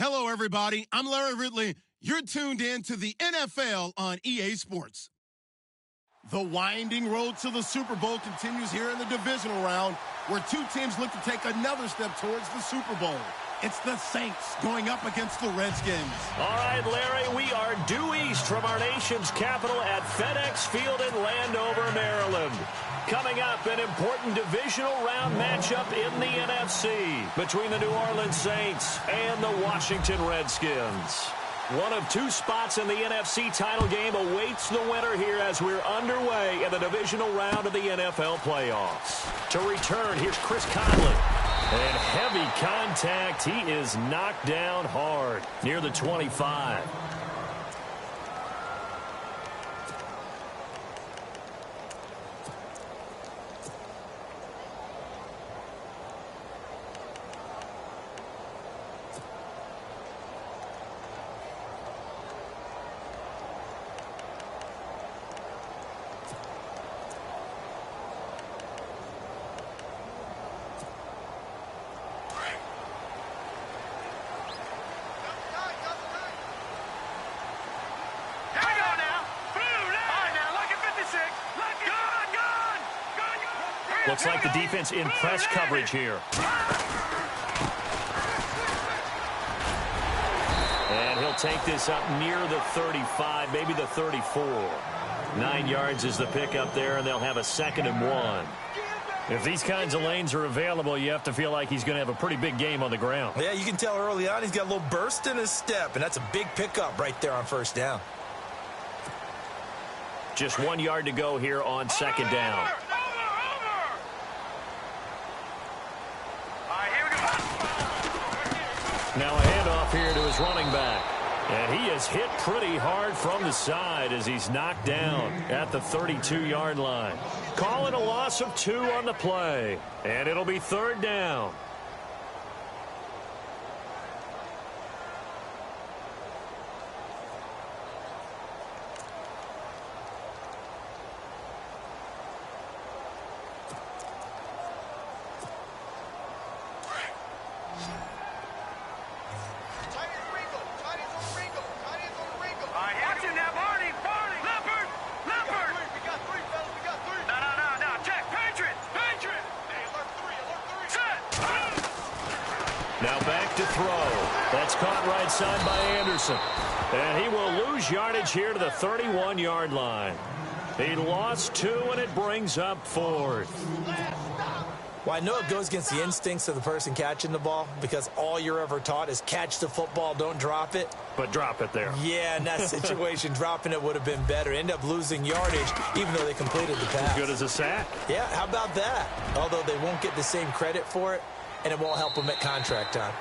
Hello, everybody. I'm Larry Ridley. You're tuned in to the NFL on EA Sports. The winding road to the Super Bowl continues here in the divisional round, where two teams look to take another step towards the Super Bowl. It's the Saints going up against the Redskins. All right, Larry, we are due east from our nation's capital at FedEx Field in Landover, Maryland. Coming up, an important divisional round matchup in the NFC between the New Orleans Saints and the Washington Redskins. One of two spots in the NFC title game awaits the winner here as we're underway in the divisional round of the NFL playoffs. To return, here's Chris Conley. And heavy contact. He is knocked down hard near the 25. Looks like the defense in press coverage here. And he'll take this up near the 35, maybe the 34. 9 yards is the pickup there, and they'll have a 2nd and 1. If these kinds of lanes are available, you have to feel like he's going to have a pretty big game on the ground. Yeah, you can tell early on he's got a little burst in his step, and that's a big pickup right there on first down. Just 1 yard to go here on 2nd down. Now a handoff here to his running back. And he is hit pretty hard from the side as he's knocked down at the 32-yard line. Calling a loss of 2 on the play. And it'll be 3rd down. Now back to throw. That's caught right side by Anderson. And he will lose yardage here to the 31-yard line. He lost 2, and it brings up 4th. Well, I know it goes against the instincts of the person catching the ball because all you're ever taught is catch the football, don't drop it. But drop it there. Yeah, in that situation, dropping it would have been better. End up losing yardage even though they completed the pass. Good as a sack. Yeah, how about that? Although they won't get the same credit for it, and it won't help them at contract time.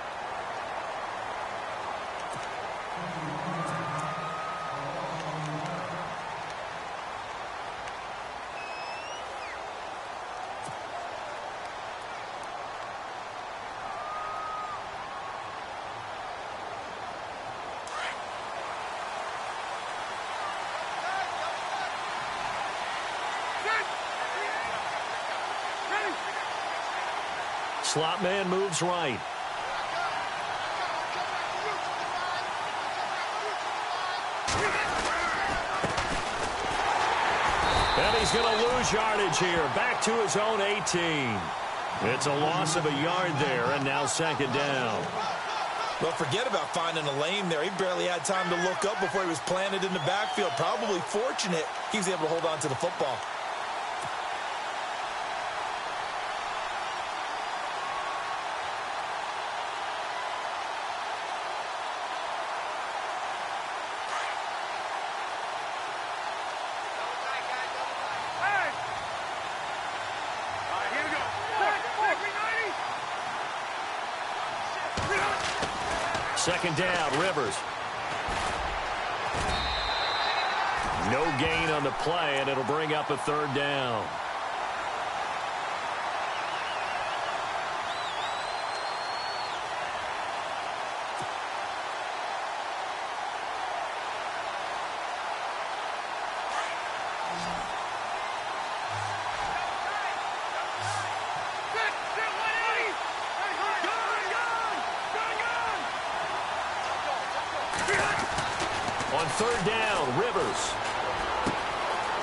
Slot man moves right. And he's going to lose yardage here. Back to his own 18. It's a loss of a yard there, and now 2nd down. Well, forget about finding a lane there. He barely had time to look up before he was planted in the backfield. Probably fortunate he was able to hold on to the football. Second down, Rivers. No gain on the play, and it'll bring up a 3rd down. third down, Rivers.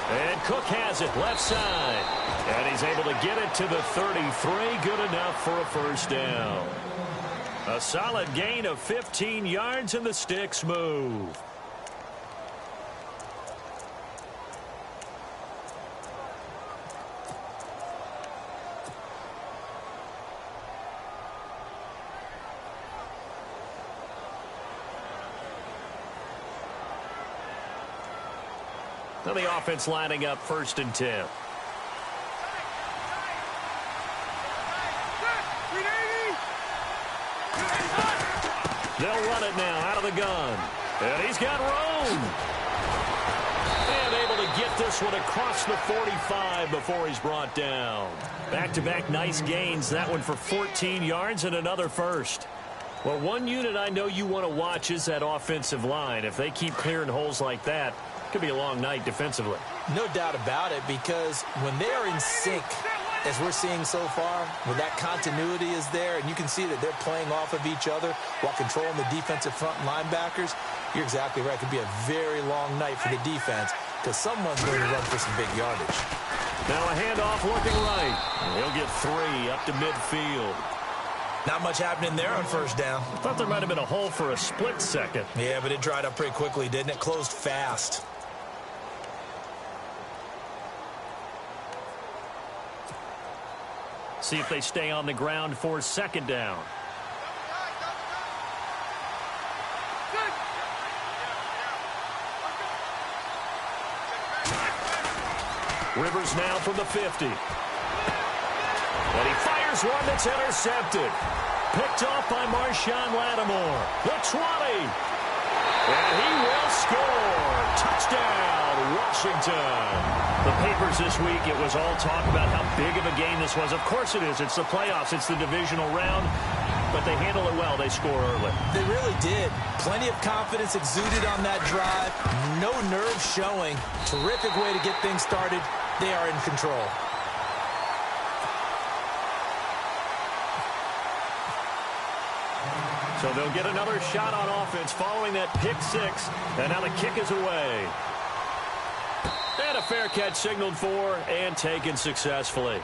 And Cook has it left side. And he's able to get it to the 33. Good enough for a first down. A solid gain of 15 yards, and the sticks move. Now the offense lining up 1st and 10. They'll run it now out of the gun. And he's got room. And able to get this one across the 45 before he's brought down. Back-to-back nice gains. That one for 14 yards and another first. Well, one unit I know you want to watch is that offensive line. If they keep clearing holes like that, it could be a long night defensively. No doubt about it, because when they are in sync, as we're seeing so far, where that continuity is there, and you can see that they're playing off of each other while controlling the defensive front linebackers, you're exactly right. It could be a very long night for the defense, because someone's going to run for some big yardage. Now a handoff looking right. He'll get 3 up to midfield. Not much happening there on first down. I thought there might have been a hole for a split second. Yeah, but it dried up pretty quickly, didn't it? Closed fast. See if they stay on the ground for 2nd down. Rivers now from the 50. And he fires one that's intercepted. Picked off by Marshawn Lattimore. The 20. And he will score. Touchdown, Washington. The papers this week, it was all talk about how big of a game this was. Of course it is. It's the playoffs. It's the divisional round. But they handle it well. They score early. They really did. Plenty of confidence exuded on that drive. No nerves showing. Terrific way to get things started. They are in control. So they'll get another shot on offense following that pick 6. And now the kick is away. And a fair catch signaled for and taken successfully.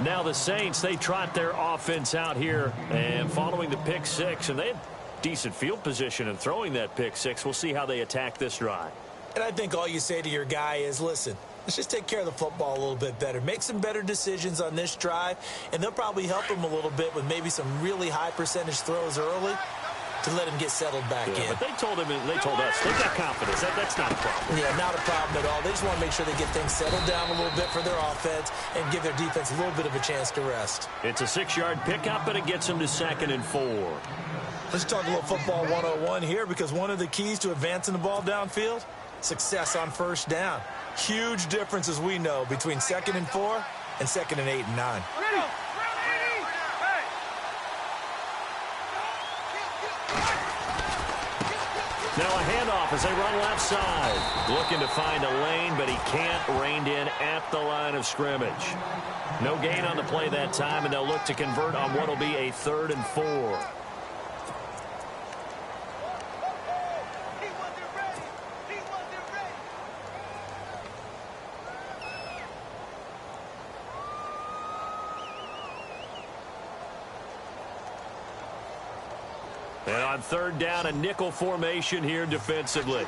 Now the Saints, they trot their offense out here. And following the pick 6, and they had decent field position in throwing that pick 6. We'll see how they attack this drive. And I think all you say to your guy is, listen, let's just take care of the football a little bit better. Make some better decisions on this drive, and they'll probably help him a little bit with maybe some really high percentage throws early to let him get settled back in. But they told him, and they told us, they've got confidence. That's not a problem. Yeah, not a problem at all. They just want to make sure they get things settled down a little bit for their offense and give their defense a little bit of a chance to rest. It's a 6-yard pickup, and it gets them to 2nd and 4. Let's talk a little football 101 here, because one of the keys to advancing the ball downfield, success on first down. Huge difference, as we know, between 2nd and 4 and 2nd and 8 and 9. Now a handoff as they run left side. Looking to find a lane, but he can't. Reined in at the line of scrimmage. No gain on the play that time, and they'll look to convert on what will be a 3rd and 4. And on 3rd down, a nickel formation here defensively.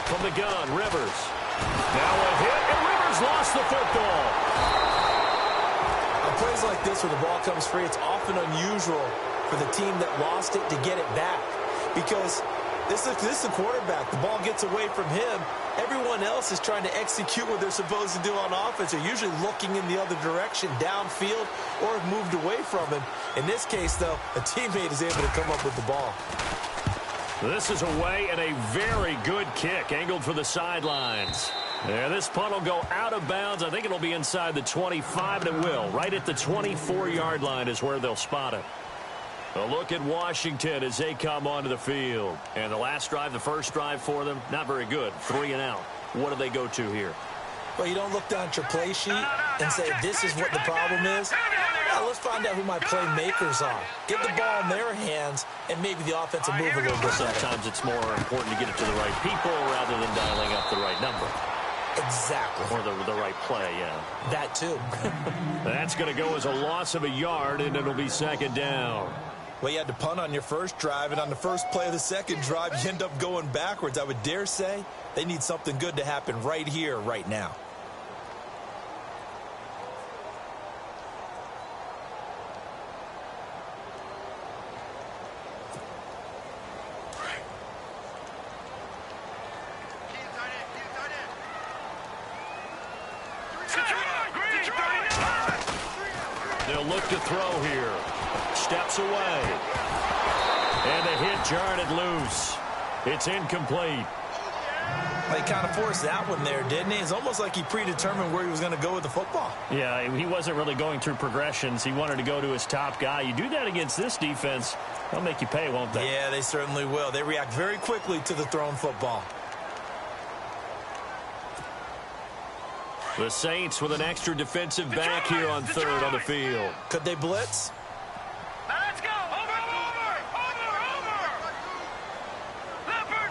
From the gun, Rivers. Now a hit, and Rivers lost the football. On plays like this where the ball comes free, it's often unusual for the team that lost it to get it back, because this is the quarterback. The ball gets away from him. Everyone else is trying to execute what they're supposed to do on offense. They're usually looking in the other direction, downfield, or have moved away from him. In this case, though, a teammate is able to come up with the ball. This is away, and a very good kick, angled for the sidelines. Yeah, this punt will go out of bounds. I think it'll be inside the 25, and it will. Right at the 24-yard line is where they'll spot it. A look at Washington as they come onto the field. And the last drive, the first drive for them, not very good. 3 and out. What do they go to here? Well, you don't look down at your play sheet and say, this is what the problem is. Now, let's find out who my playmakers are. Get the ball in their hands, and maybe the offense will move a little bit better. Sometimes it's more important to get it to the right people rather than dialing up the right number. Exactly. Or the right play, yeah. That, too. That's going to go as a loss of a yard, and it'll be second down. Well, you had to punt on your first drive, and on the first play of the second drive, you end up going backwards. I would dare say they need something good to happen right here, right now. They'll look to throw here. Steps away. And the hit jarred it loose. It's incomplete. Well, he kind of forced that one there, didn't he? It's almost like he predetermined where he was going to go with the football. Yeah, he wasn't really going through progressions. He wanted to go to his top guy. You do that against this defense, they'll make you pay, won't they? Yeah, they certainly will. They react very quickly to the thrown football. The Saints with an extra defensive back here on third on the field. Could they blitz? Now let's go. Over. Leopard.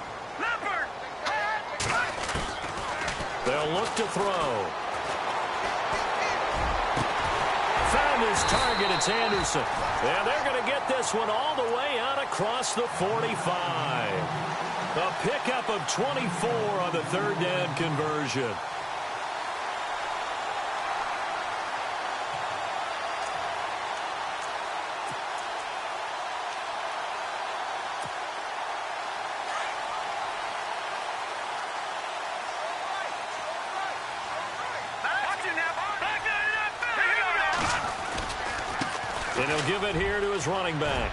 They'll look to throw. Found his target. It's Anderson. And they're going to get this one all the way out across the 45. A pickup of 24 on the third down conversion. And he'll give it here to his running back.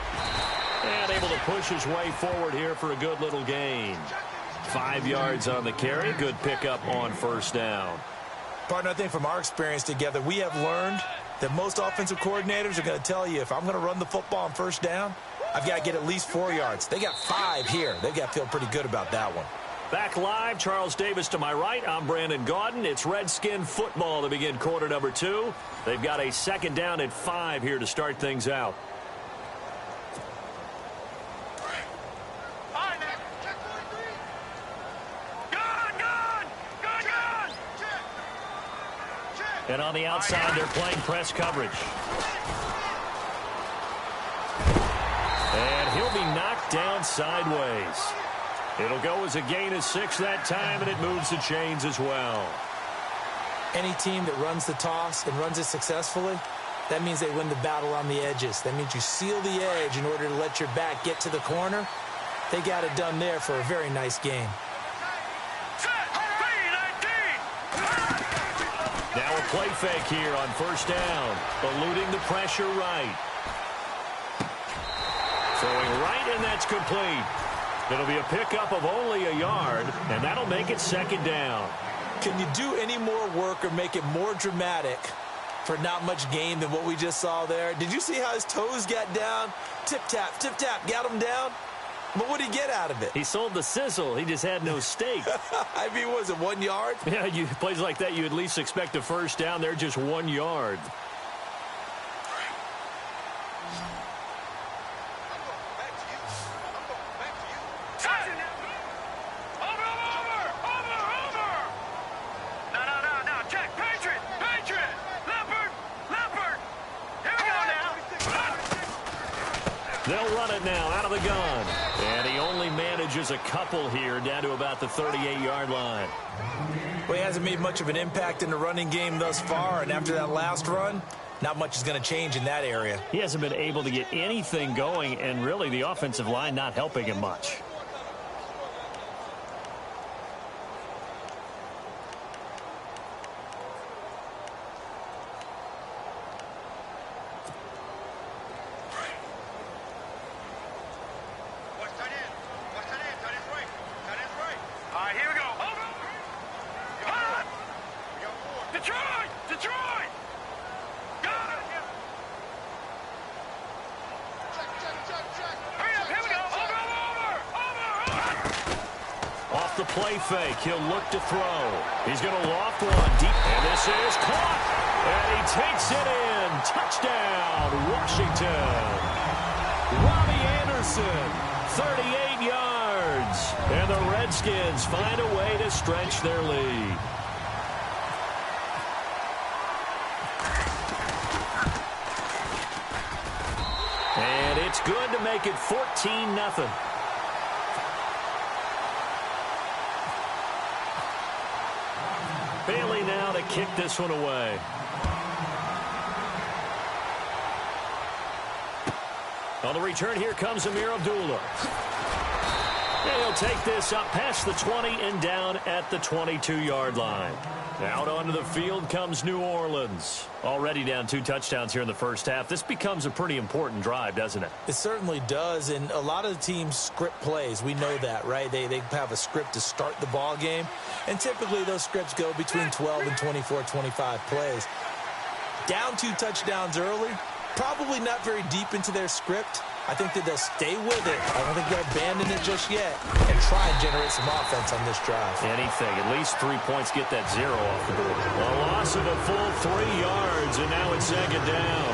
And able to push his way forward here for a good little gain. 5 yards on the carry. Good pickup on first down. Partner, I think from our experience together, we have learned that most offensive coordinators are going to tell you, if I'm going to run the football on first down, I've got to get at least 4 yards. They got 5 here. They've got to feel pretty good about that one. Back live, Charles Davis to my right. I'm Brandon Gaudin. It's Redskin football to begin quarter number 2. They've got a second down at 5 here to start things out. And on the outside, they're playing press coverage. And he'll be knocked down sideways. It'll go as a gain of 6 that time, and it moves the chains as well. Any team that runs the toss and runs it successfully, that means they win the battle on the edges. That means you seal the edge in order to let your back get to the corner. They got it done there for a very nice game. Now a play fake here on first down, eluding the pressure right. Throwing right, and that's complete. It'll be a pickup of only a yard, and that'll make it second down. Can you do any more work or make it more dramatic for not much gain than what we just saw there? Did you see how his toes got down? Tip-tap, got him down. But what did he get out of it? He sold the sizzle. He just had no steak. I mean, was it 1 yard? Yeah, plays like that, you at least expect a first down. They're just 1 yard. They'll run it now out of the gun. And he only manages a couple here down to about the 38-yard line. Well, he hasn't made much of an impact in the running game thus far, and after that last run, not much is going to change in that area. He hasn't been able to get anything going, and really the offensive line not helping him much. the play fake. He'll look to throw. He's going to loft one deep. And this is caught. And he takes it in. Touchdown, Washington. Robbie Anderson, 38 yards. And the Redskins find a way to stretch their lead. And it's good to make it 14-0. Bailey now to kick this one away. On the return, here comes Abdullah. And he'll take this up past the 20 and down at the 22-yard line. Out onto the field comes New Orleans. Already down 2 touchdowns here in the first half. This becomes a pretty important drive, doesn't it? It certainly does, and a lot of the teams script plays. We know that, right? They have a script to start the ball game, and typically those scripts go between 12 and 24, 25 plays. Down 2 touchdowns early, probably not very deep into their script. I think that they'll stay with it. I don't think they'll abandon it just yet and try and generate some offense on this drive. Anything. At least 3 points, get that 0 off the board. A loss of a full 3 yards, and now it's second down.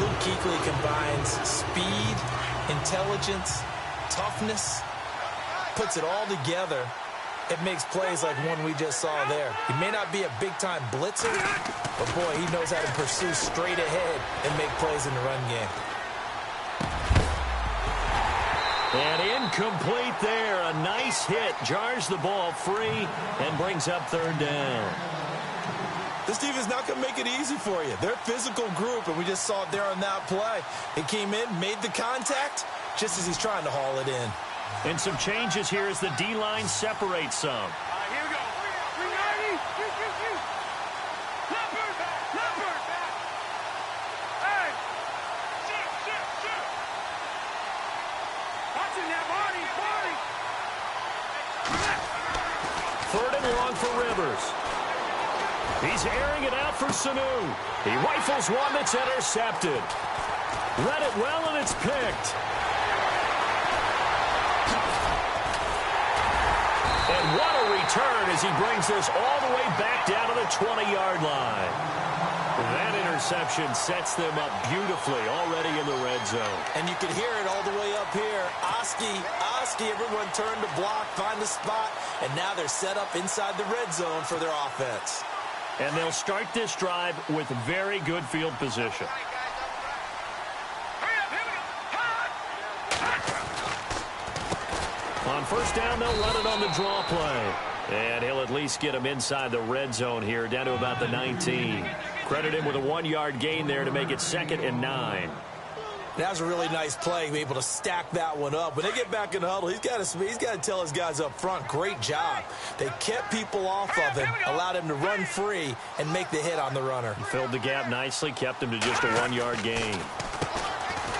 Luke Kuechly combines speed, intelligence, toughness, puts it all together. It makes plays like one we just saw there. He may not be a big-time blitzer, but, boy, he knows how to pursue straight ahead and make plays in the run game. And incomplete there. A nice hit. Jars the ball free and brings up third down. This defense is not going to make it easy for you. They're a physical group, and we just saw it there on that play. He came in, made the contact, just as he's trying to haul it in. And some changes here as the D-line separates some. Here we go. We ready? Leopard back. Hey. Shoot. Watching that body. Third and long for Rivers. He's airing it out for Sanu. He rifles one that's intercepted. Read it well, and it's picked. And what a return as he brings this all the way back down to the 20-yard line. That interception sets them up beautifully already in the red zone. And you can hear it all the way up here. Oski, everyone turned to block, find a spot, and now they're set up inside the red zone for their offense. And they'll start this drive with very good field position. On first down, they'll run it on the draw play. And he'll at least get him inside the red zone here, down to about the 19. Credit him with a 1-yard gain there to make it 2nd and 9. That was a really nice play, be able to stack that one up. When they get back in the huddle, he's got to tell his guys up front, great job. They kept people off of him, allowed him to run free, and make the hit on the runner. He filled the gap nicely, kept him to just a 1-yard gain.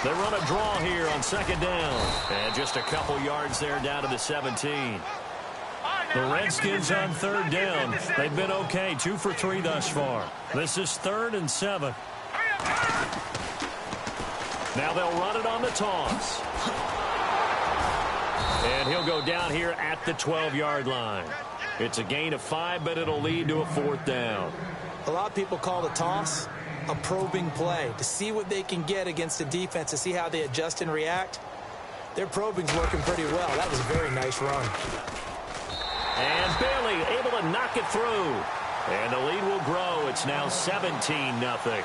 They run a draw here on 2nd down. And just a couple yards there down to the 17. The Redskins on 3rd down. They've been okay, 2 for 3 thus far. This is 3rd and 7. Now they'll run it on the toss. And he'll go down here at the 12-yard line. It's a gain of 5, but it'll lead to a 4th down. A lot of people call the toss a probing play to see what they can get against the defense, to see how they adjust and react. Their probing's working pretty well. That was a very nice run. And Bailey able to knock it through. And the lead will grow. It's now 17-0.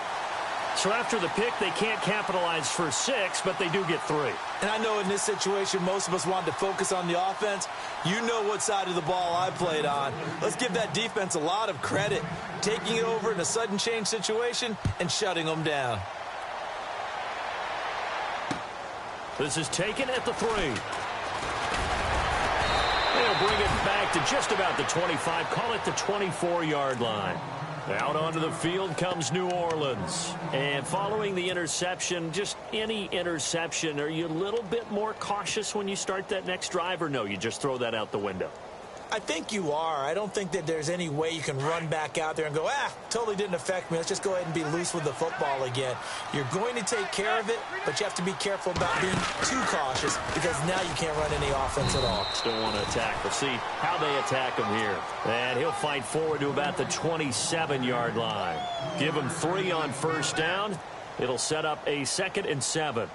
So after the pick, they can't capitalize for 6, but they do get 3. And I know in this situation, most of us wanted to focus on the offense. You know what side of the ball I played on. Let's give that defense a lot of credit, taking it over in a sudden change situation and shutting them down. This is taken at the 3. They'll bring it back to just about the 25, call it the 24-yard line. Out onto the field comes New Orleans. And following the interception, just any interception, are you a little bit more cautious when you start that next drive, or no, you just throw that out the window? I think you are. I don't think that there's any way you can run back out there and go, totally didn't affect me. Let's just go ahead and be loose with the football again. You're going to take care of it, but you have to be careful about being too cautious because now you can't run any offense at all. Still want to attack. We'll see how they attack him here. And he'll fight forward to about the 27-yard line. Give him 3 on first down. It'll set up a 2nd and 7.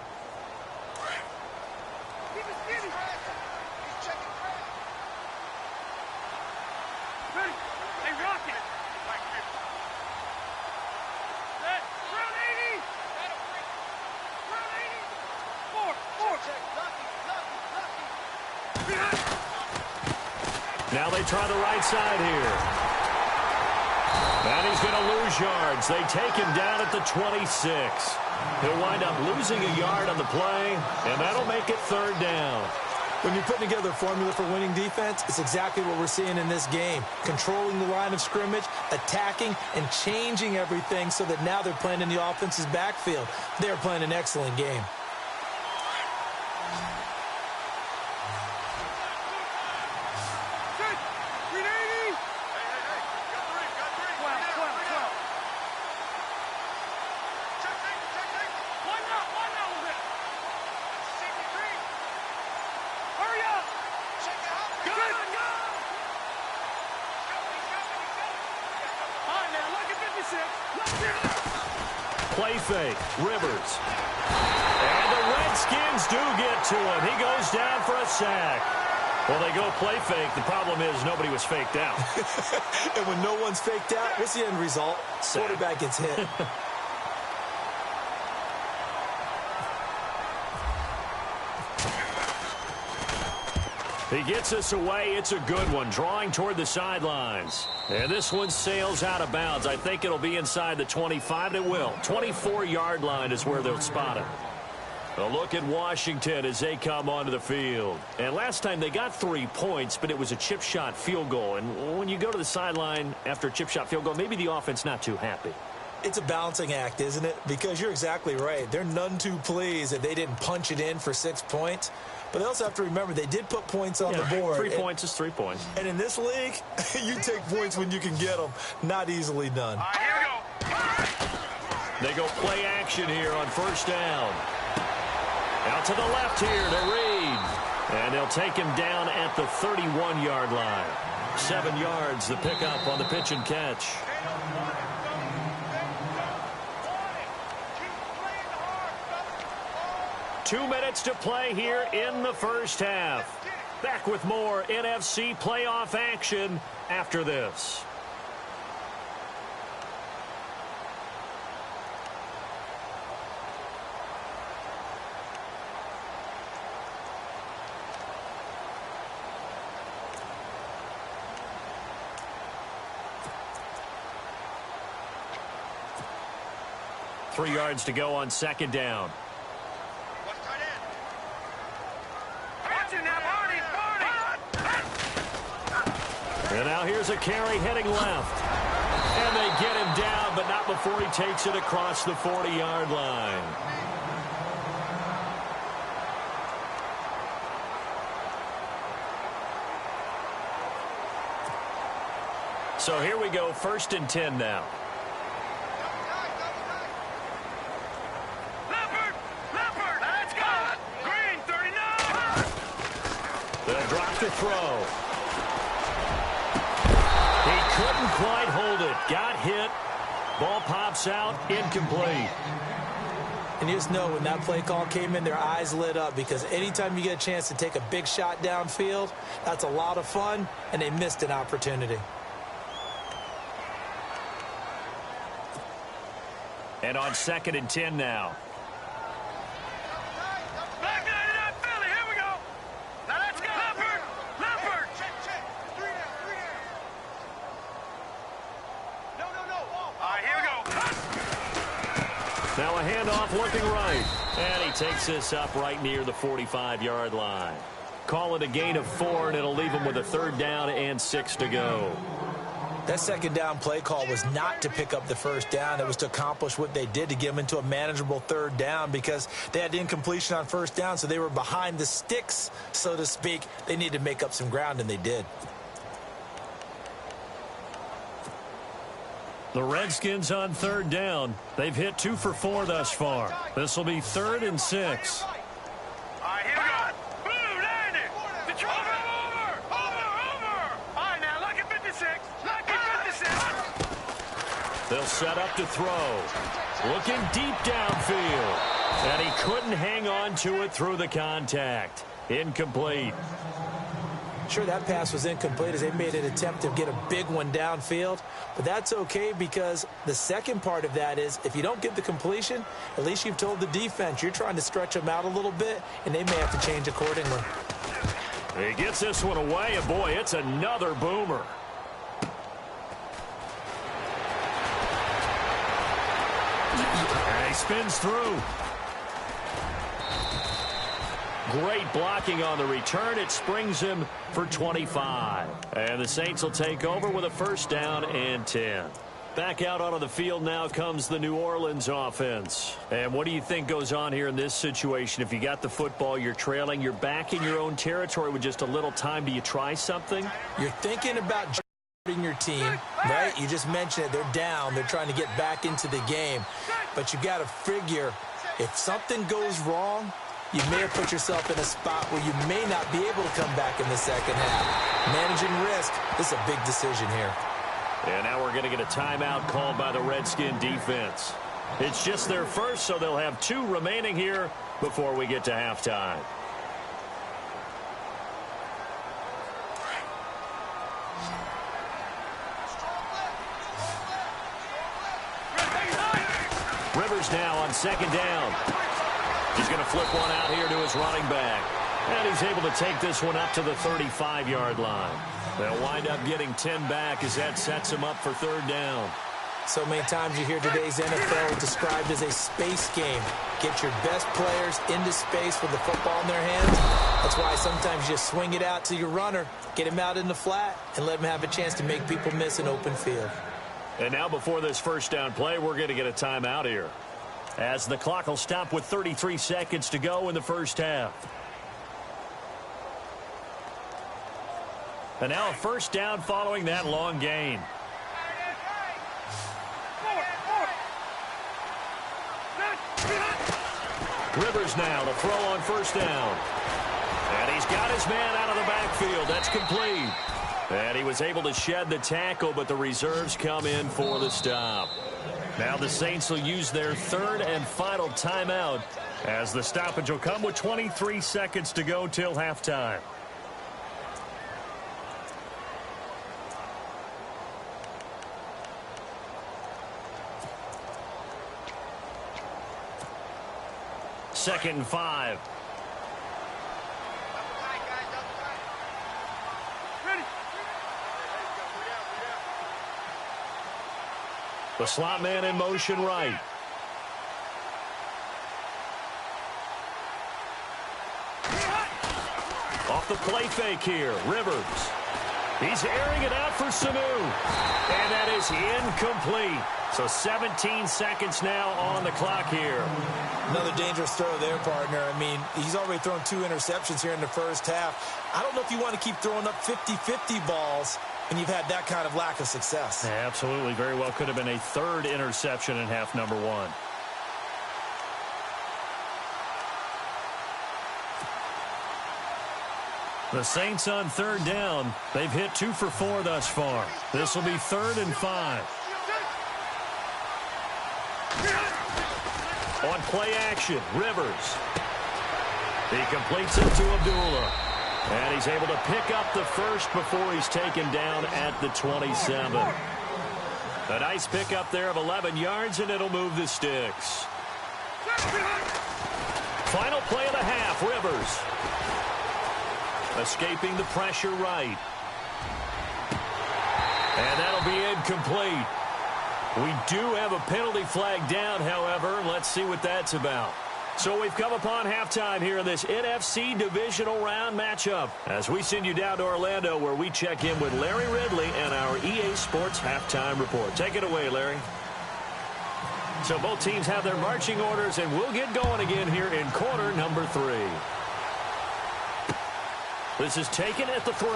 Now they try the right side here. And he's going to lose yards. They take him down at the 26. He'll wind up losing a yard on the play, and that'll make it 3rd down. When you're putting together a formula for winning defense, it's exactly what we're seeing in this game. Controlling the line of scrimmage, attacking, and changing everything so that now they're playing in the offense's backfield. They're playing an excellent game. Play fake, Rivers. And the Redskins do get to him. He goes down for a sack. Well, they go play fake. The problem is nobody was faked out. And when no one's faked out, what's the end result? Sack. Quarterback gets hit. He gets us away. It's a good one, drawing toward the sidelines. And this one sails out of bounds. I think it'll be inside the 25. It will. 24-yard line is where they'll spot it. A look at Washington as they come onto the field. And last time they got 3 points, but it was a chip shot field goal. And when you go to the sideline after a chip shot field goal, maybe the offense not too happy. It's a balancing act, isn't it? Because you're exactly right. They're none too pleased that they didn't punch it in for 6 points. But they also have to remember they did put points on the board. 3 points is 3 points. And in this league, you take points when you can get them. Not easily done. Here we go. They go play action here on first down. Out to the left here to Reed. And they'll take him down at the 31-yard line. 7 yards, the pickup on the pitch and catch. Two minutes to play here in the first half. Back with more NFC playoff action after this. Three yards to go on second down. And now here's a carry heading left. And they get him down, but not before he takes it across the 40-yard line. So here we go, 1st and 10 now. Let's go. Green, 39. They'll drop the throw. He couldn't quite hold it. Got hit. Ball pops out. Incomplete. And you just know when that play call came in, their eyes lit up because anytime you get a chance to take a big shot downfield, that's a lot of fun, and they missed an opportunity. And on 2nd and 10 now. Back 99 Philly. Here we go. Now let's go. Leopard. Check. 3 down. No. All right, here we go. Now a handoff looking right. And he takes this up right near the 45-yard line. Call it a gain of 4, and it'll leave him with a 3rd down and 6 to go. That second down play call was not to pick up the first down. It was to accomplish what they did to get them into a manageable 3rd down because they had incompletion on first down, so they were behind the sticks, so to speak. They needed to make up some ground, and they did. The Redskins on third down. They've hit 2 for 4 thus far. This will be 3rd and 6. All right, here we go. Blue, land it. Detroit, over. All right, now, lucky 56. Lucky 56. They'll set up to throw. Looking deep downfield. And he couldn't hang on to it through the contact. Incomplete. Sure, that pass was incomplete as they made an attempt to get a big one downfield. But that's okay because the second part of that is if you don't get the completion, at least you've told the defense you're trying to stretch them out a little bit, and they may have to change accordingly. He gets this one away, and boy, it's another boomer. And he spins through. Great blocking on the return. It springs him for 25. And the Saints will take over with a 1st down and 10. Back out onto the field now comes the New Orleans offense. And what do you think goes on here in this situation? If you got the football, you're trailing, you're back in your own territory with just a little time. Do you try something? You're thinking about your team, right? You just mentioned it. They're down. They're trying to get back into the game. But you got to figure if something goes wrong, you may have put yourself in a spot where you may not be able to come back in the second half. Managing risk, this is a big decision here. And now we're going to get a timeout called by the Redskin defense. It's just their first, so they'll have 2 remaining here before we get to halftime. Rivers now on 2nd down. He's going to flip one out here to his running back. And he's able to take this one up to the 35-yard line. They'll wind up getting 10 back as that sets him up for 3rd down. So many times you hear today's NFL described as a space game. Get your best players into space with the football in their hands. That's why sometimes you just swing it out to your runner, get him out in the flat, and let him have a chance to make people miss an open field. And now before this 1st down play, we're going to get a timeout here, as the clock will stop with 33 seconds to go in the 1st half. And now a 1st down following that long gain. Rivers now to throw on 1st down. And he's got his man out of the backfield. That's complete. And he was able to shed the tackle, but the reserves come in for the stop. Now the Saints will use their 3rd and final timeout, as the stoppage will come with 23 seconds to go till halftime. Second and 5. The slot man in motion right. Off the play fake here, Rivers. He's airing it out for Sanu. And that is incomplete. So 17 seconds now on the clock here. Another dangerous throw there, partner. I mean, he's already thrown 2 interceptions here in the 1st half. I don't know if you want to keep throwing up 50-50 balls and you've had that kind of lack of success. Yeah, absolutely. Very well could have been a 3rd interception in half number 1. The Saints on 3rd down. They've hit 2 for 4 thus far. This will be 3rd and 5. On play action, Rivers. He completes it to Abdullah. And he's able to pick up the 1st before he's taken down at the 27. A nice pickup there of 11 yards, and it'll move the sticks. Final play of the half, Rivers. Escaping the pressure right. And that'll be incomplete. We do have a penalty flag down, however. Let's see what that's about. So we've come upon halftime here in this NFC divisional round matchup, as we send you down to Orlando, where we check in with Larry Ridley and our EA Sports halftime report. Take it away, Larry. So both teams have their marching orders, and we'll get going again here in quarter number 3. This is taken at the 3.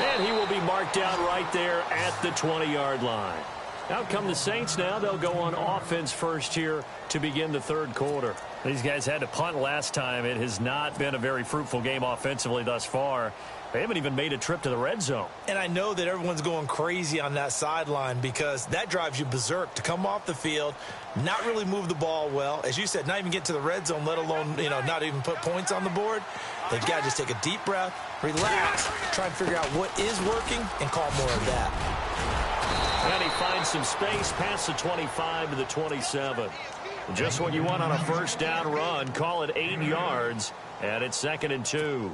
And he will be marked down right there at the 20-yard line. Out come the Saints now. They'll go on offense first here to begin the third quarter. These guys had to punt last time. It has not been a very fruitful game offensively thus far. They haven't even made a trip to the red zone. And I know that everyone's going crazy on that sideline because that drives you berserk to come off the field, not really move the ball well. As you said, not even get to the red zone, let alone, not even put points on the board. They've got to just take a deep breath, relax, try and figure out what is working, and call more of that. And he finds some space past the 25 to the 27. Just what you want on a first down run. Call it 8 yards, and it's 2nd and 2.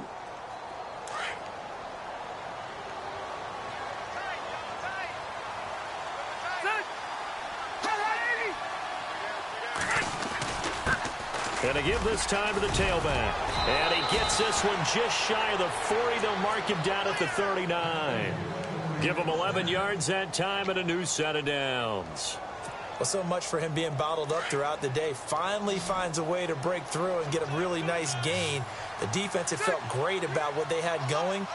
And to give this time to the tailback. And he gets this one just shy of the 40. They'll mark him down at the 39. Give him 11 yards that time and a new set of downs. Well, so much for him being bottled up throughout the day. Finally finds a way to break through and get a really nice gain. The defense had felt great about what they had going.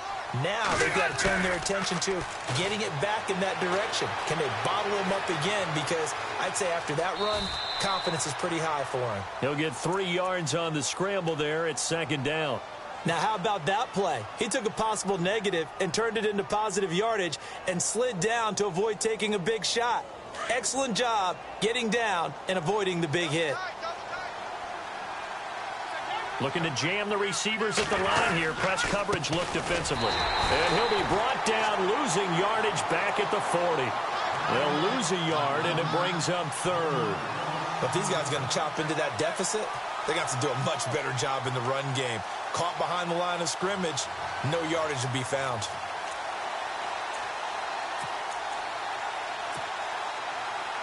Now they've got to turn their attention to getting it back in that direction. Can they bottle him up again? Because I'd say after that run, confidence is pretty high for him. He'll get 3 yards on the scramble there. It's 2nd down. Now, how about that play? He took a possible negative and turned it into positive yardage and slid down to avoid taking a big shot. Excellent job getting down and avoiding the big hit. Looking to jam the receivers at the line here. Press coverage look defensively. And he'll be brought down, losing yardage back at the 40. They'll lose a yard, and it brings up 3rd. But these guys are going to chop into that deficit. They're going to have to do a much better job in the run game. Caught behind the line of scrimmage, no yardage to be found.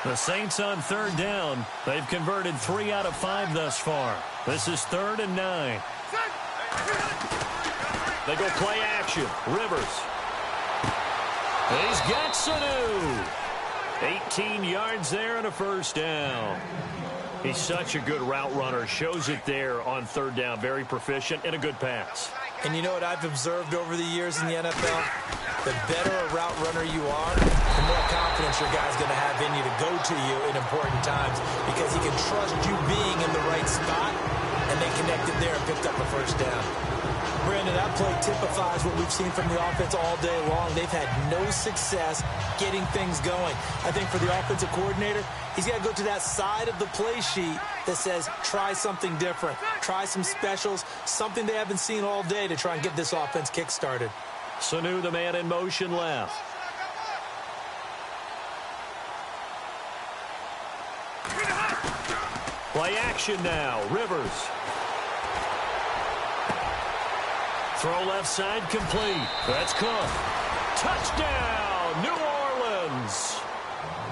The Saints on 3rd down. They've converted 3 out of 5 thus far. This is 3rd and 9. They go play action. Rivers. He's got Sanu. 18 yards there and a first down. He's such a good route runner. Shows it there on 3rd down. Very proficient and a good pass. And you know what I've observed over the years in the NFL? The better a route runner you are, the more confidence your guy's going to have in you to go to you in important times because he can trust you being in the right spot, and they connected there and picked up a first down. Brandon, that play typifies what we've seen from the offense all day long. They've had no success getting things going. I think for the offensive coordinator, he's got to go to that side of the play sheet that says try something different, try some specials, something they haven't seen all day to try and get this offense kick-started. Sanu, the man in motion left. Play action now. Rivers. Throw left side complete. That's Cook. Touchdown, New Orleans.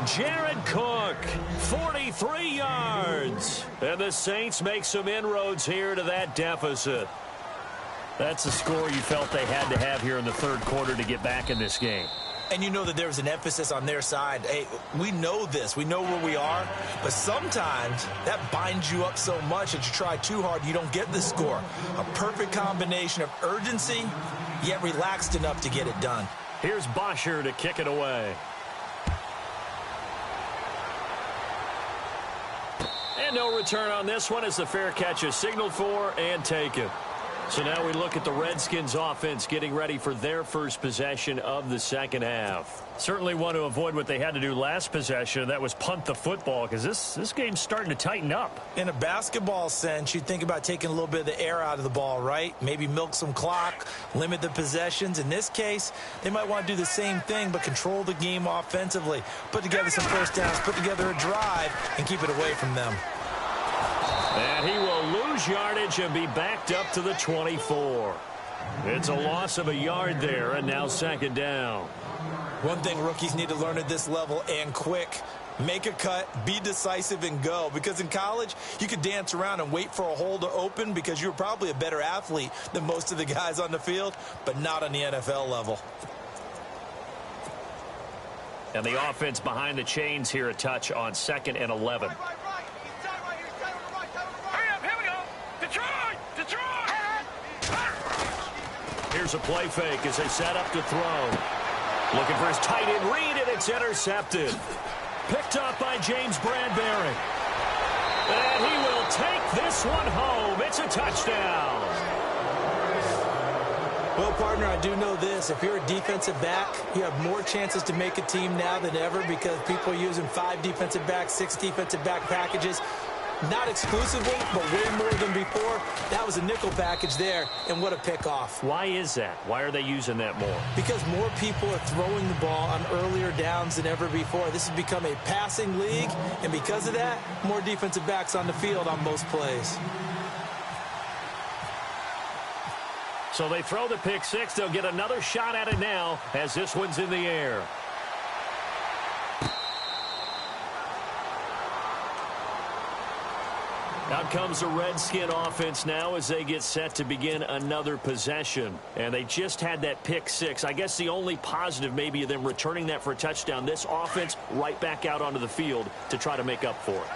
Jared Cook, 43 yards. And the Saints make some inroads here to that deficit. That's the score you felt they had to have here in the 3rd quarter to get back in this game. And you know that there was an emphasis on their side. Hey, we know this. We know where we are. But sometimes that binds you up so much that you try too hard, you don't get the score. A perfect combination of urgency, yet relaxed enough to get it done. Here's Bosher to kick it away. And no return on this one as the fair catch is signaled for and taken. So now we look at the Redskins offense getting ready for their first possession of the 2nd half. Certainly want to avoid what they had to do last possession. That was punt the football because this game's starting to tighten up. In a basketball sense, you think about taking a little bit of the air out of the ball, right? Maybe milk some clock, limit the possessions. In this case, they might want to do the same thing but control the game offensively. Put together some first downs, put together a drive, and keep it away from them. And he will lose yardage and be backed up to the 24. It's a loss of a yard there, and now 2nd down. One thing rookies need to learn at this level, and quick, make a cut, be decisive, and go. Because in college, you could dance around and wait for a hole to open because you're probably a better athlete than most of the guys on the field, but not on the NFL level. And the offense behind the chains here a touch on 2nd and 11. Here's a play fake as they set up to throw. Looking for his tight end read, and it's intercepted. Picked up by James Bradbury. And he will take this one home. It's a touchdown. Well, partner, I do know this. If you're a defensive back, you have more chances to make a team now than ever because people are using 5 defensive backs, 6 defensive back packages. Not exclusively, but way more than before. That was a nickel package there, and what a pickoff. Why is that? Why are they using that more? Because more people are throwing the ball on earlier downs than ever before. This has become a passing league, and because of that, more defensive backs on the field on most plays. So they throw the pick six. They'll get another shot at it now as this one's in the air. Out comes the Redskin offense now as they get set to begin another possession. And they just had that pick six. I guess the only positive maybe of them returning that for a touchdown. This offense right back out onto the field to try to make up for it.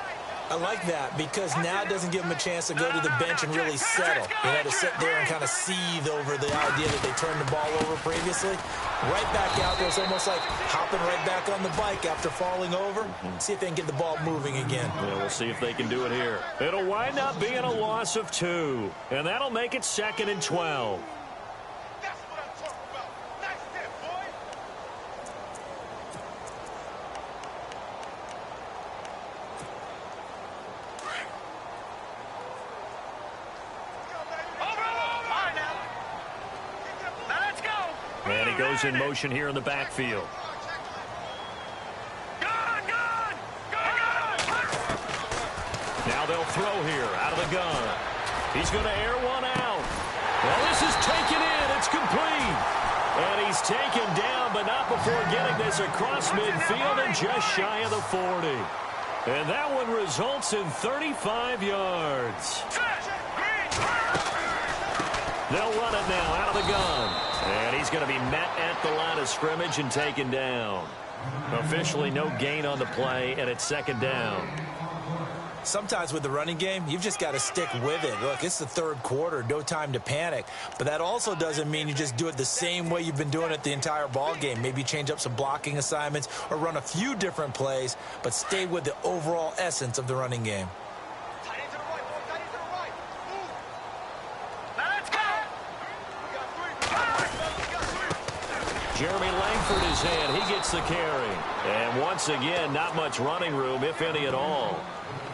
I like that because now it doesn't give them a chance to go to the bench and really settle. You know, to sit there and kind of seethe over the idea that they turned the ball over previously. Right back out there. It's almost like hopping right back on the bike after falling over. See if they can get the ball moving again. Yeah, we'll see if they can do it here. It'll wind up being a loss of 2. And that'll make it 2nd and 12. And he goes in motion here in the backfield. Now they'll throw here out of the gun. He's going to air one out. Well, this is taken in. It's complete. And he's taken down, but not before getting this across midfield and just shy of the 40. And that one results in 35 yards. They'll run it now out of the gun. And he's going to be met at the line of scrimmage and taken down. Officially no gain on the play, and it's 2nd down. Sometimes with the running game, you've just got to stick with it. Look, it's the 3rd quarter, no time to panic. But that also doesn't mean you just do it the same way you've been doing it the entire ball game. Maybe change up some blocking assignments or run a few different plays, but stay with the overall essence of the running game. Jeremy Langford is in. He gets the carry. And once again, not much running room, if any at all.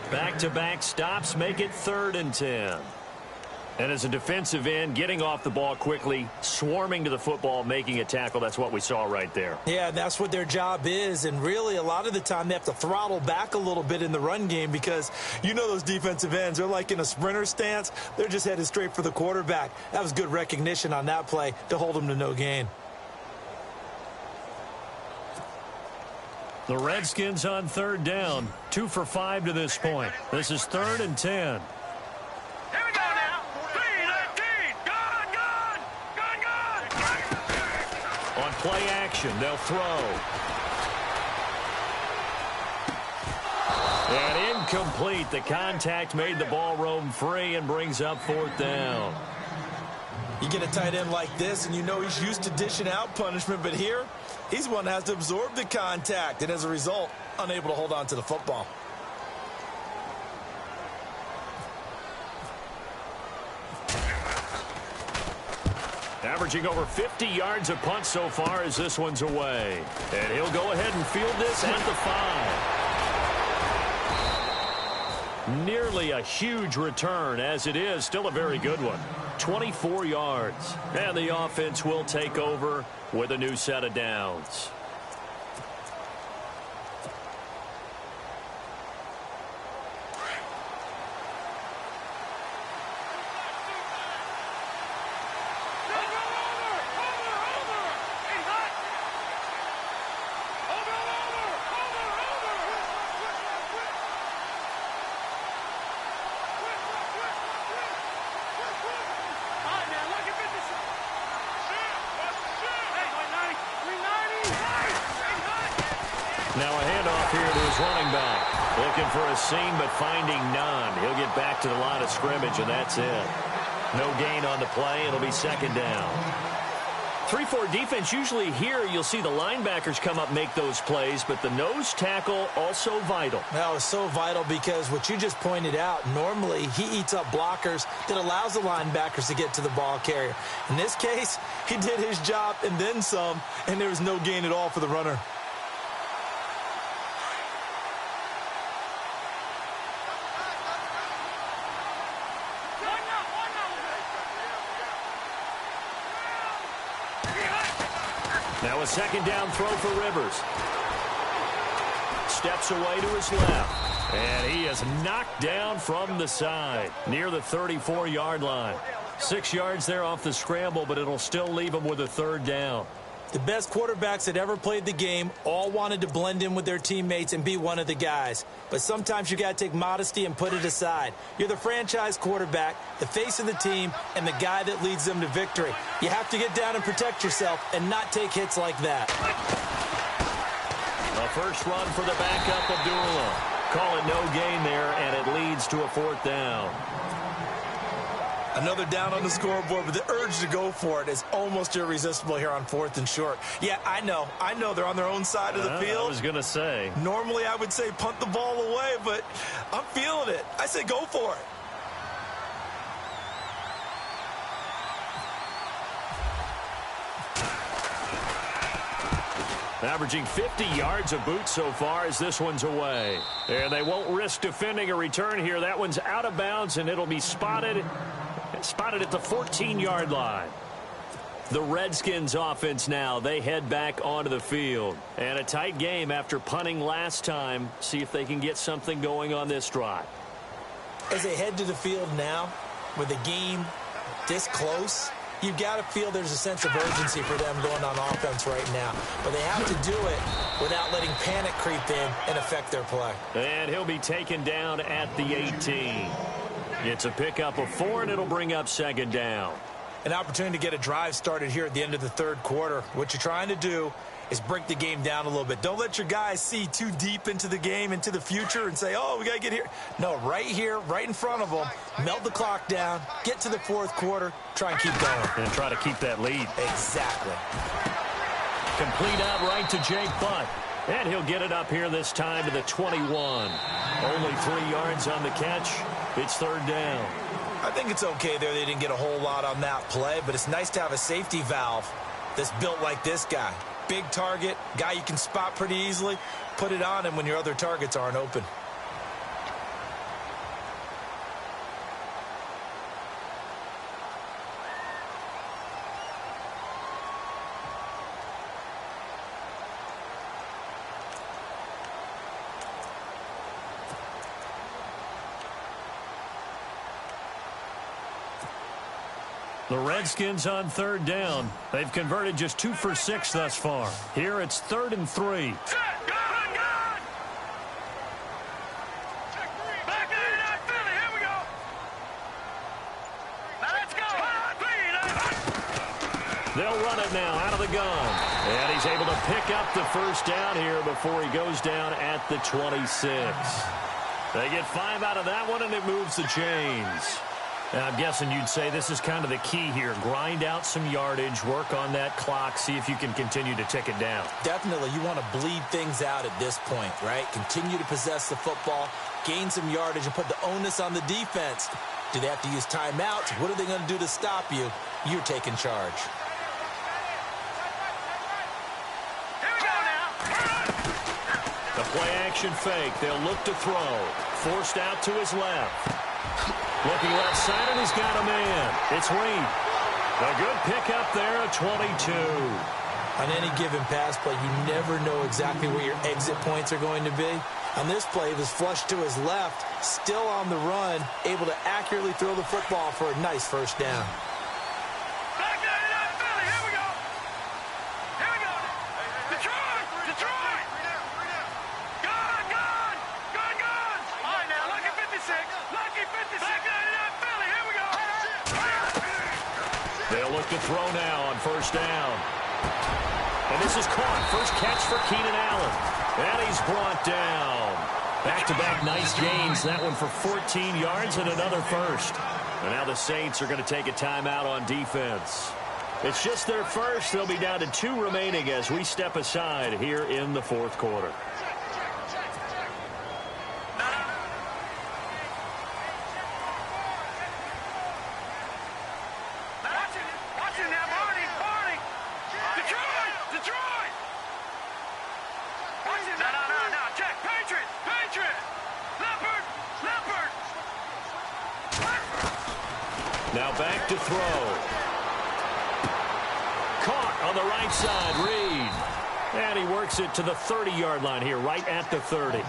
Back-to-back stops make it 3rd and 10. And as a defensive end, getting off the ball quickly, swarming to the football, making a tackle, that's what we saw right there. Yeah, that's what their job is. And really, a lot of the time, they have to throttle back a little bit in the run game because you know those defensive ends, they're like in a sprinter stance. They're just headed straight for the quarterback. That was good recognition on that play to hold them to no gain. The Redskins on 3rd down, 2 for 5 to this point. This is 3rd and 10. Here we go now. 3-19. Gun. On play action, they'll throw. And incomplete. The contact made the ball roam free and brings up 4th down. You get a tight end like this, and you know he's used to dishing out punishment, but here, he's one that has to absorb the contact, and as a result, unable to hold on to the football. Averaging over 50 yards a punt so far as this one's away. And he'll go ahead and field this at the 5. Nearly a huge return, as it is still a very good one. 24 yards. And the offense will take over with a new set of downs. Now a handoff here to his running back. Looking for a seam, but finding none. He'll get back to the line of scrimmage, and that's it. No gain on the play. It'll be 2nd down. 3-4 defense, usually here you'll see the linebackers come up, make those plays, but the nose tackle also vital. That was so vital because what you just pointed out, normally he eats up blockers that allows the linebackers to get to the ball carrier. In this case, he did his job and then some, and there was no gain at all for the runner. Now a second down throw for Rivers. Steps away to his left. And he is knocked down from the side near the 34-yard line. 6 yards there off the scramble, but it'll still leave him with a third down. The best quarterbacks that ever played the game all wanted to blend in with their teammates and be one of the guys. But sometimes you got to take modesty and put it aside. You're the franchise quarterback, the face of the team, and the guy that leads them to victory. You have to get down and protect yourself and not take hits like that. A first run for the backup, Abdullah. Call it no gain there, and it leads to a fourth down. Another down on the scoreboard, but the urge to go for it is almost irresistible here on 4th and short. Yeah, I know they're on their own side of the field. I was going to say. Normally I would say punt the ball away, but I'm feeling it. I say go for it. Averaging 50 yards a boot so far as this one's away. And they won't risk defending a return here. That one's out of bounds, and it'll be spotted at the 14-yard line. The Redskins offense now, they head back onto the field. And a tight game after punting last time. See if they can get something going on this drive. As they head to the field now, with the game this close, you've got to feel there's a sense of urgency for them going on offense right now. But they have to do it without letting panic creep in and affect their play. And he'll be taken down at the 18. It's a pickup of 4, and it'll bring up second down. An opportunity to get a drive started here at the end of the third quarter. What you're trying to do is break the game down a little bit. Don't let your guys see too deep into the game, into the future, and say, oh, we got to get here. No, right here, right in front of them, melt the clock down, get to the fourth quarter, try and keep going. And try to keep that lead. Exactly. Complete out right to Jake Butt. And he'll get it up here this time to the 21. Only 3 yards on the catch. It's third down. I think it's okay there. They didn't get a whole lot on that play, but it's nice to have a safety valve that's built like this guy. Big target, guy you can spot pretty easily. Put it on him when your other targets aren't open. The Redskins on third down. They've converted just 2 for 6 thus far. Here it's 3rd and 3. They'll run it now out of the gun. And he's able to pick up the first down here before he goes down at the 26. They get 5 out of that one, and it moves the chains. And I'm guessing you'd say this is kind of the key here. Grind out some yardage, work on that clock, see if you can continue to tick it down. Definitely. You want to bleed things out at this point, right? Continue to possess the football, gain some yardage, and put the onus on the defense. Do they have to use timeouts? What are they going to do to stop you? You're taking charge. The play action fake. They'll look to throw. Forced out to his left. Looking left side, and he's got a man. It's Reed. A good pickup there, a 22. On any given pass play, you never know exactly where your exit points are going to be. On this play, it was flushed to his left, still on the run, able to accurately throw the football for a nice first down. They'll look to throw now on first down. And this is caught. First catch for Keenan Allen. And he's brought down. Back-to-back nice gains. That one for 14 yards and another first. And now the Saints are going to take a timeout on defense. It's just their first. They'll be down to 2 remaining as we step aside here in the fourth quarter. Now back to throw. Caught on the right side, Reed. And he works it to the 30-yard line here, right at the 30.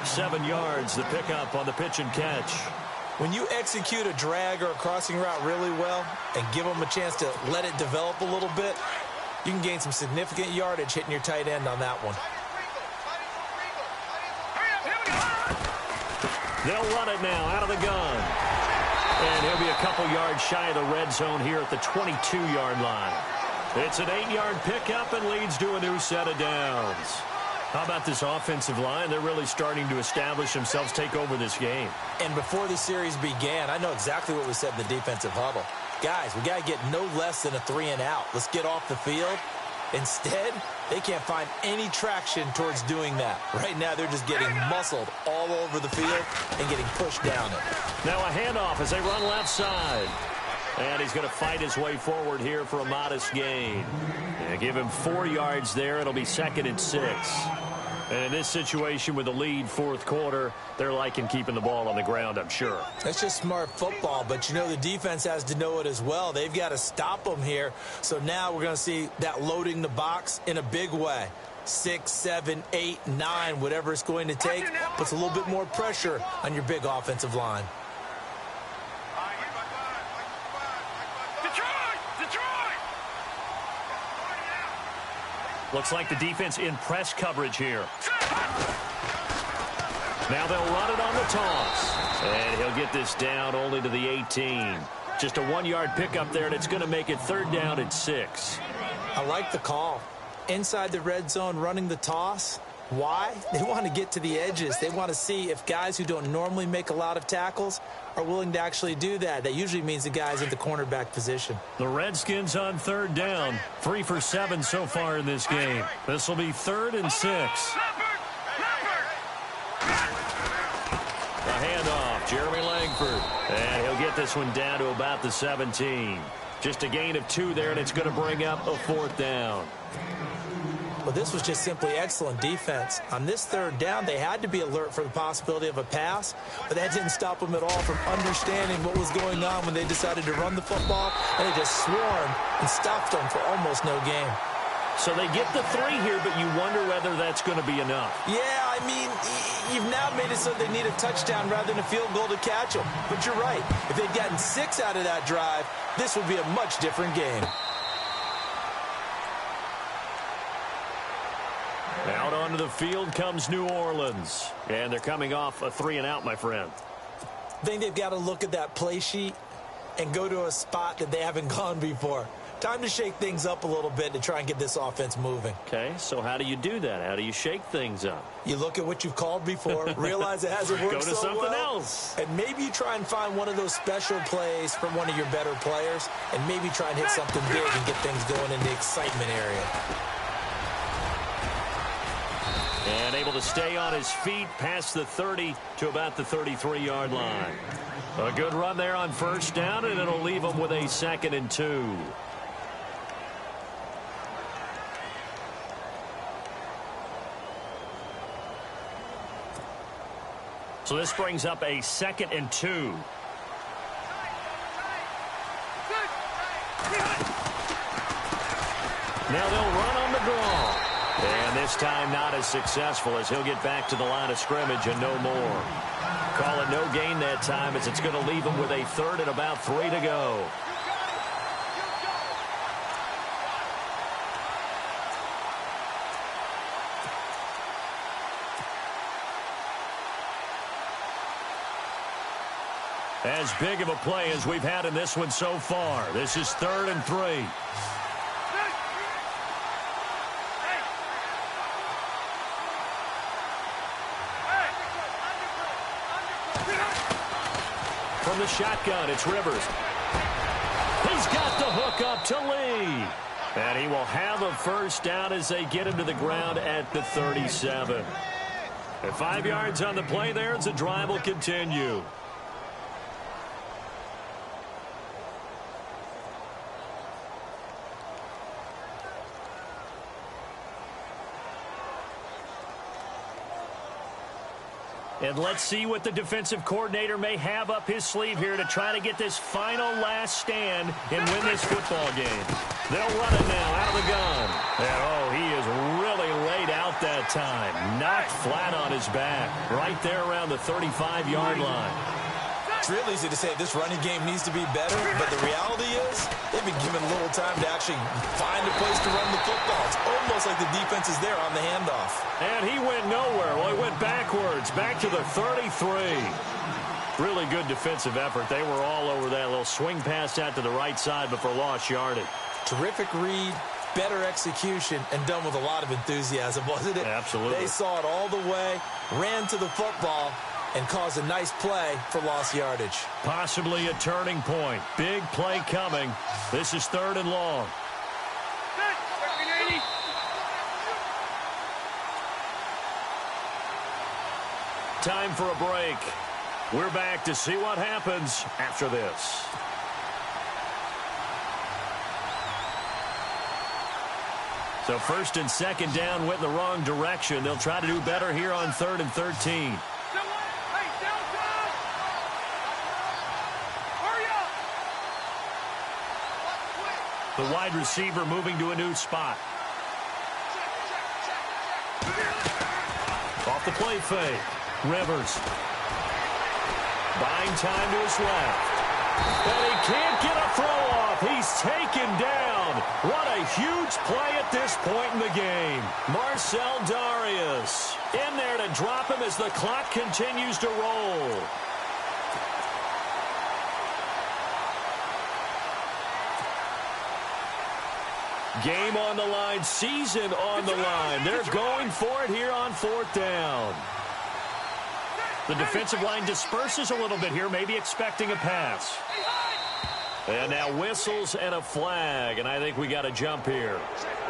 7 yards, the pickup on the pitch and catch. When you execute a drag or a crossing route really well and give them a chance to let it develop a little bit, you can gain some significant yardage hitting your tight end on that one. They'll run it now out of the gun. And he'll be a couple yards shy of the red zone here at the 22-yard line. It's an 8-yard pickup and leads to a new set of downs. How about this offensive line? They're really starting to establish themselves, take over this game. And before the series began, I know exactly what we said in the defensive huddle. Guys, we got to get no less than a 3-and-out. Let's get off the field. Instead, they can't find any traction towards doing that. Right now, they're just getting muscled all over the field and getting pushed down it. Now a handoff as they run left side. And he's going to fight his way forward here for a modest gain. Yeah, give him 4 yards there. It'll be 2nd and 6. And in this situation with the lead fourth quarter, they're liking keeping the ball on the ground, I'm sure. That's just smart football, but you know the defense has to know it as well. They've got to stop them here. So now we're going to see that loading the box in a big way. 6, 7, 8, 9, whatever it's going to take, puts a little bit more pressure on your big offensive line. Looks like the defense in press coverage here. Now they'll run it on the toss. And he'll get this down only to the 18. Just a 1-yard pickup there, and it's going to make it 3rd down and 6. I like the call. Inside the red zone, running the toss. Why? They want to get to the edges. They want to see if guys who don't normally make a lot of tackles are willing to actually do that. That usually means the guys in the cornerback position. The Redskins on 3rd down. 3 for 7 so far in this game. This will be 3rd and 6. A handoff, Jeremy Langford. And he'll get this one down to about the 17. Just a gain of 2 there, and it's going to bring up a 4th down. Well, this was just simply excellent defense. On this 3rd down, they had to be alert for the possibility of a pass, but that didn't stop them at all from understanding what was going on when they decided to run the football, and they just swarmed and stopped them for almost no gain. So they get the 3 here, but you wonder whether that's going to be enough. Yeah, I mean, you've now made it so they need a touchdown rather than a field goal to catch them. But you're right. If they'd gotten 6 out of that drive, this would be a much different game. Out onto the field comes New Orleans. And they're coming off a 3-and-out, my friend. I think they've got to look at that play sheet and go to a spot that they haven't gone before. Time to shake things up a little bit to try and get this offense moving. Okay, so how do you do that? How do you shake things up? You look at what you've called before, realize it hasn't worked so well. Go to something else. And maybe you try and find one of those special plays from one of your better players, and maybe try and hit something big and get things going in the excitement area. And able to stay on his feet past the 30 to about the 33-yard line. A good run there on 1st down, and it'll leave him with a 2nd and 2. So this brings up a 2nd and 2. Now they'll run on the draw. And this time not as successful as he'll get back to the line of scrimmage and no more. Call it no gain that time as it's going to leave him with a 3rd and about 3 to go. As big of a play as we've had in this one so far. This is 3rd and 3. From the shotgun, it's Rivers. He's He's got the hook up to Lee. And he will have a first down as they get him to the ground at the 37. At 5 yards on the play there, as the drive will continue. And let's see what the defensive coordinator may have up his sleeve here to try to get this final last stand and win this football game. They'll run it now out of the gun. And, oh, he is really laid out that time. Knocked flat on his back right there around the 35-yard line. It's real easy to say this running game needs to be better, but the reality is they've been given little time to actually find a place to run the football. It's almost like the defense is there on the handoff. And he went nowhere. Well, he went backwards, back to the 33. Really good defensive effort. They were all over that little swing pass out to the right side before lost yardage. Terrific read, better execution, and done with a lot of enthusiasm, wasn't it? Absolutely. They saw it all the way, ran to the football, and caused a nice play for lost yardage. Possibly a turning point. Big play coming. This is 3rd and long. Time for a break. We're back to see what happens after this. So 1st and 2nd down went in the wrong direction. They'll try to do better here on 3rd and 13. The wide receiver moving to a new spot. Off the play fake. Rivers. Buying time to his left. And he can't get a throw off. He's taken down. What a huge play at this point in the game. Marcel Darius in there to drop him as the clock continues to roll. Game on the line, season on the line. They're going for it here on 4th down. The defensive line disperses a little bit here, maybe expecting a pass. And now whistles and a flag, and I think we got a jump here.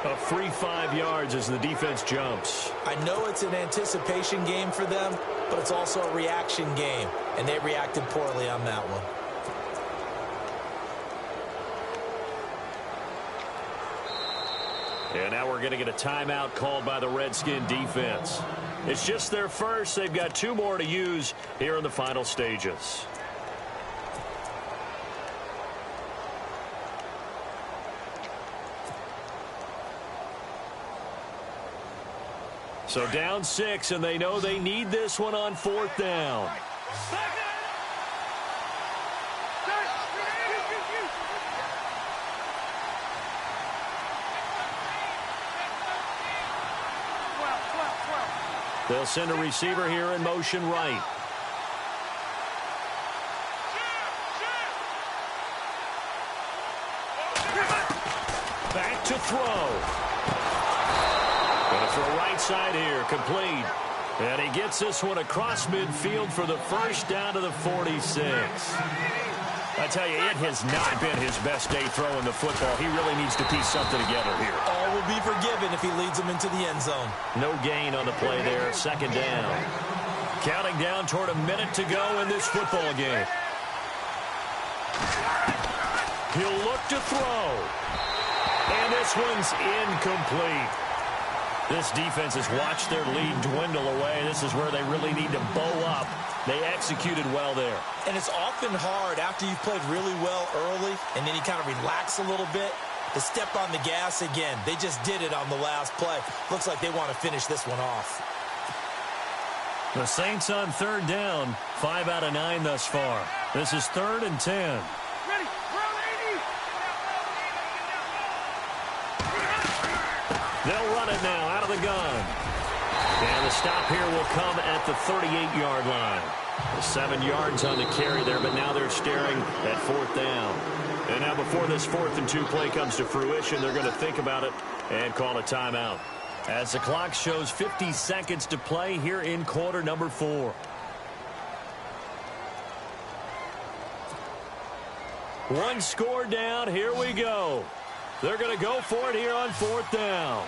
A free 5 yards as the defense jumps. I know it's an anticipation game for them, but it's also a reaction game, and they reacted poorly on that one. And now we're going to get a timeout called by the Redskin defense. It's just their first. They've got 2 more to use here in the final stages. So down 6, and they know they need this one on 4th down. They'll send a receiver here in motion right. Back to throw. Going to throw right side here, complete. And he gets this one across midfield for the first down to the 46. I tell you, it has not been his best day throwing the football. He really needs to piece something together here. All will be forgiven if he leads them into the end zone. No gain on the play there. 2nd down. Counting down toward a minute to go in this football game. He'll look to throw. And this one's incomplete. This defense has watched their lead dwindle away. This is where they really need to bow up. They executed well there. And it's often hard after you've played really well early and then you kind of relax a little bit to step on the gas again. They just did it on the last play. Looks like they want to finish this one off. The Saints on 3rd down, 5 out of 9 thus far. This is 3rd and 10. Ready, They'll run it now out of the gun. And the stop here will come at the 38-yard line. 7 yards on the carry there, but now they're staring at 4th down. And now before this 4th and 2 play comes to fruition, they're going to think about it and call a timeout. As the clock shows 50 seconds to play here in quarter number 4. One score down. Here we go. They're going to go for it here on 4th down.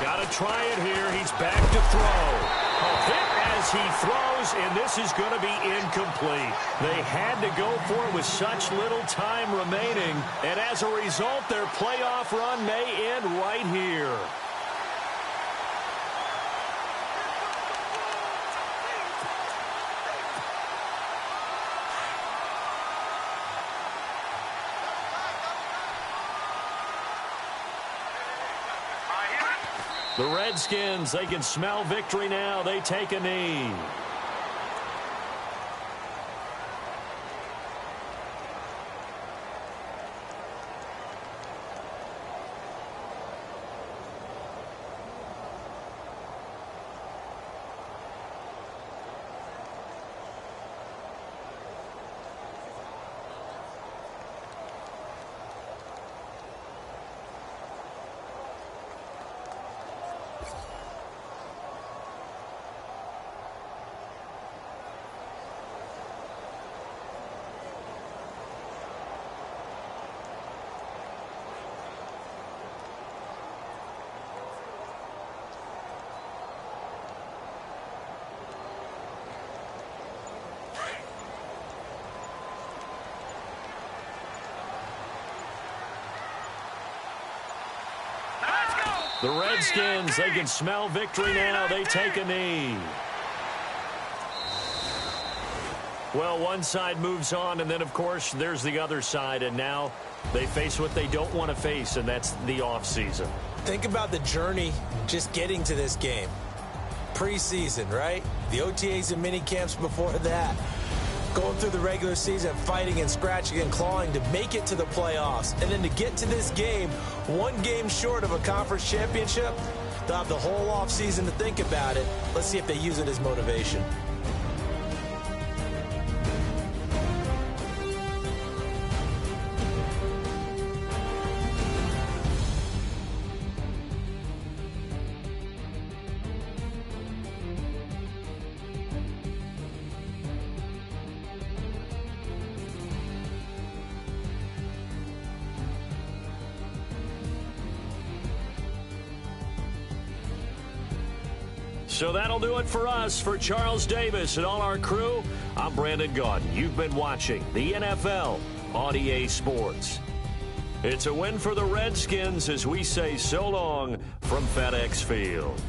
Got to try it here. He's back to throw. A hit as he throws, and this is going to be incomplete. They had to go for it with such little time remaining, and as a result, their playoff run may end right here. The Redskins, they can smell victory now. They take a knee. The Redskins, they can smell victory now. They take a knee. Well, one side moves on, and then, of course, there's the other side, and now they face what they don't want to face, and that's the offseason. Think about the journey just getting to this game. Preseason, right? The OTAs and mini camps before that. Going through the regular season, fighting and scratching and clawing to make it to the playoffs. And then to get to this game, one game short of a conference championship, they'll have the whole offseason to think about it. Let's see if they use it as motivation. So that'll do it for us. For Charles Davis and all our crew, I'm Brandon Gaudin. You've been watching the NFL on EA Sports. It's a win for the Redskins as we say so long from FedEx Field.